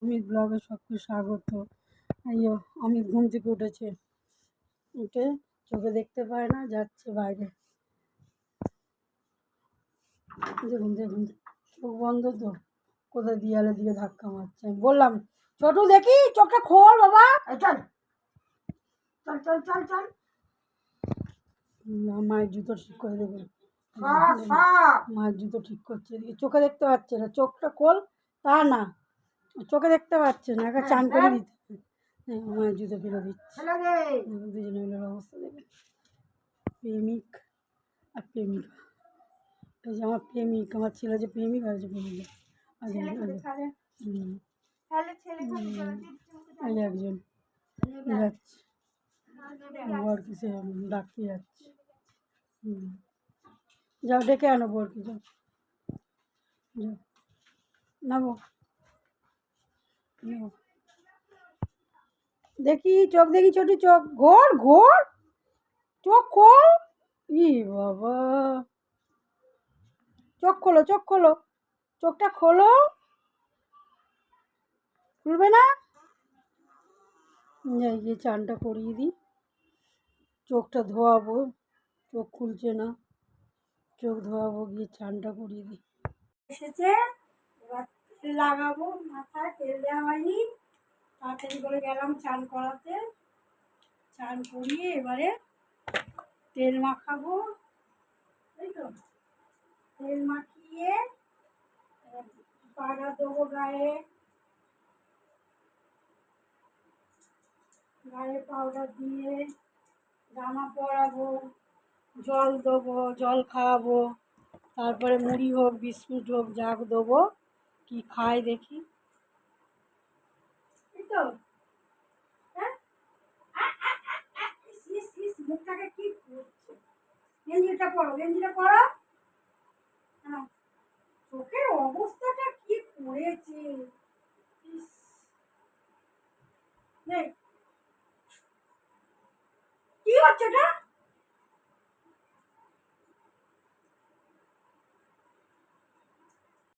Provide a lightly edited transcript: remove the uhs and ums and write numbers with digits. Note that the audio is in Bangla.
অমিত ব্লগে সবকে স্বাগত। আইয়ো অমিত ঘুম থেকে উঠেছে, উঠে চোখে দেখতে পায় না, যাচ্ছে বাইরে। দেখুন দেখুন, চোখ বন্ধ তো, কোথায় দিয়ালে দিয়ে ধাক্কা মারছে। আমি বললাম ছোটু দেখি চোখটা খোল বাবা, চল চল চল চল চল। মায়ের জুতো ঠিক করে দেবে, মায়ের জুতো ঠিক করছে। এদিকে চোখে দেখতে পাচ্ছে না, চোখটা খোল। তা না, চোখে দেখতে পাচ্ছে না, একটা চান করে দিতে। মায়ের জুতো ফেলে দিচ্ছে। দুজনে মিলে অবস্থা দেখে, প্রেমিক আর প্রেমিকা। এই যে আমার প্রেমিক, আমার ছেলে যে প্রেমিক আর যে প্রেমিকা। এই একজন যাচ্ছে, বরকে সে ডাকতে যাচ্ছে। যাও ডেকে আনো বরকে, যাও যাও, নামো নামো। দেখি চোখ দেখি, ছোট চোখ ঘোর ঘোর, চোখ খোল। ই বাবা, চোখ খোলো চোখ খোলো, চোখটা খোলো। খুলবে না? যাই গিয়ে চানটা করিয়ে দিই, চোখটা ধোয়াবো, চোখ খুলছে না, চোখ ধোয়াবো, গিয়ে চানটা করিয়ে দিই। এসেছে, এবার তেল লাগাবো, মাথায় তেল দেওয়া হয়নি, তাড়াতাড়ি করে গেলাম চান করাতে। চান করিয়ে এবারে তেল মাখাবো, তাই তো। তেল মাখিয়ে পাউডার দেবো গায়ে, গায়ে পাউডার দিয়ে জামা পরাবো, জল দেবো, জল খাওয়াবো, তারপরে মুড়ি হোক বিস্কুট হোক যা দেবো, কি খায় দেখি, এই তো। হ্যাঁ, মুখটাকে কি করছে? গেঞ্জিটা পরো, গেঞ্জিটা পরো। হ্যাঁ, চোখের অবস্থাটা কি করেছে, কি হচ্ছে এটা?